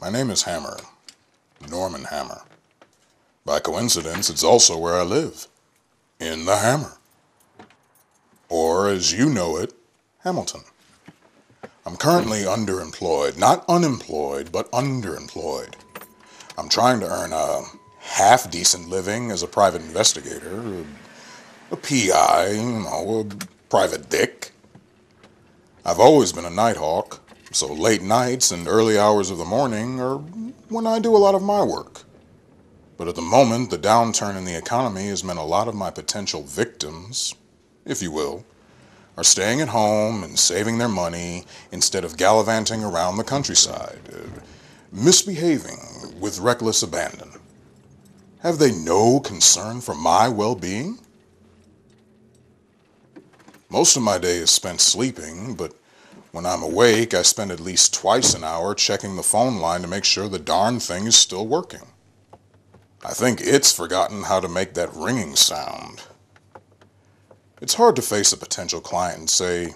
My name is Hammer, Norman Hammer. By coincidence, it's also where I live, in the Hammer. Or, as you know it, Hamilton. I'm currently underemployed, not unemployed, but underemployed. I'm trying to earn a half-decent living as a private investigator, a PI, a private dick. I've always been a night hawk, so late nights and early hours of the morning are when I do a lot of my work. But at the moment, the downturn in the economy has meant a lot of my potential victims, if you will, are staying at home and saving their money instead of gallivanting around the countryside, misbehaving with reckless abandon. Have they no concern for my well-being? Most of my day is spent sleeping, but when I'm awake, I spend at least twice an hour checking the phone line to make sure the darn thing is still working. I think it's forgotten how to make that ringing sound. It's hard to face a potential client and say,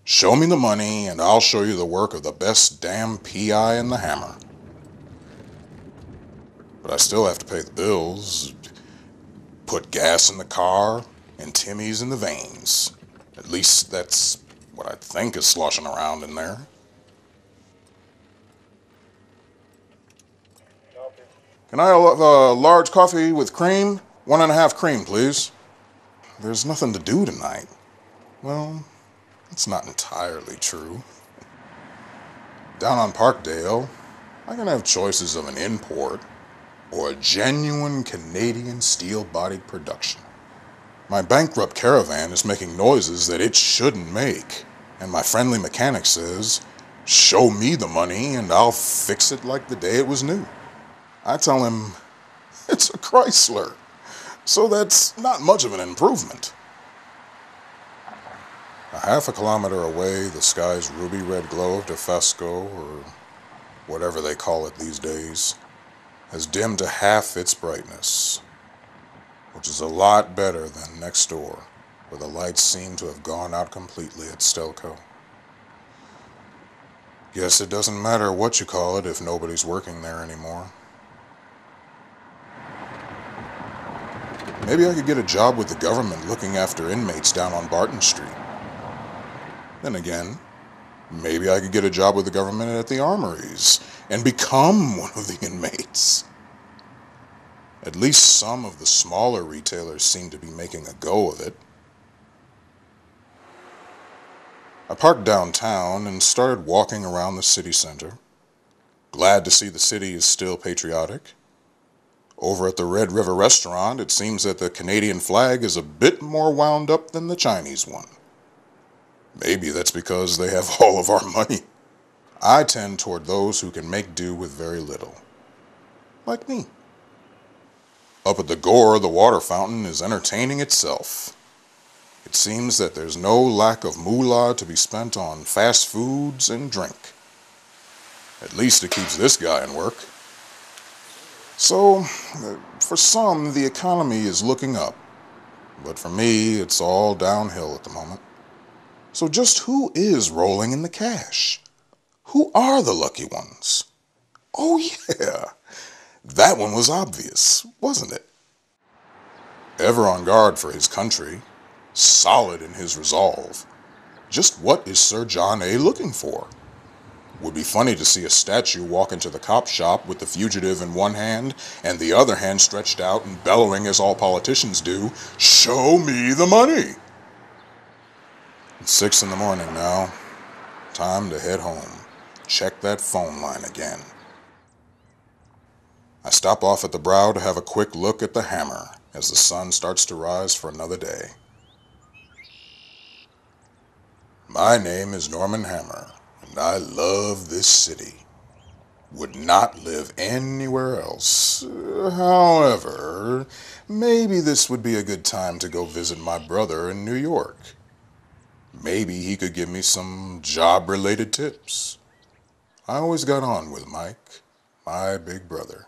"Show me the money and I'll show you the work of the best damn PI in the Hammer." But I still have to pay the bills, put gas in the car, and Timmy's in the veins. At least that's what I think is sloshing around in there. Can I have a large coffee with cream? 1.5 cream, please. There's nothing to do tonight. Well, that's not entirely true. Down on Parkdale, I can have choices of an import or a genuine Canadian steel-bodied production. My bankrupt caravan is making noises that it shouldn't make, and my friendly mechanic says, "Show me the money and I'll fix it like the day it was new." I tell him, it's a Chrysler, so that's not much of an improvement. A half a kilometer away, the sky's ruby red glow of Defesco, or whatever they call it these days, has dimmed to half its brightness, which is a lot better than next door, where the lights seem to have gone out completely at Stelco. Guess it doesn't matter what you call it if nobody's working there anymore. Maybe I could get a job with the government looking after inmates down on Barton Street. Then again, maybe I could get a job with the government at the armories and become one of the inmates. At least some of the smaller retailers seem to be making a go of it. I parked downtown and started walking around the city center, glad to see the city is still patriotic. Over at the Red River restaurant, it seems that the Canadian flag is a bit more wound up than the Chinese one. Maybe that's because they have all of our money. I tend toward those who can make do with very little. Like me. Up at the Gore, the water fountain is entertaining itself. It seems that there's no lack of moolah to be spent on fast foods and drink. At least it keeps this guy in work. So, for some, the economy is looking up. But for me, it's all downhill at the moment. So just who is rolling in the cash? Who are the lucky ones? Oh yeah, that one was obvious, wasn't it? Ever on guard for his country, solid in his resolve. Just what is Sir John A. looking for? Would be funny to see a statue walk into the cop shop with the fugitive in one hand and the other hand stretched out and bellowing as all politicians do, "Show me the money!" It's 6 in the morning now. Time to head home. Check that phone line again. I stop off at the Brow to have a quick look at the Hammer as the sun starts to rise for another day. My name is Norman Hammer, and I love this city. Would not live anywhere else. However, maybe this would be a good time to go visit my brother in New York. Maybe he could give me some job-related tips. I always got on with Mike, my big brother.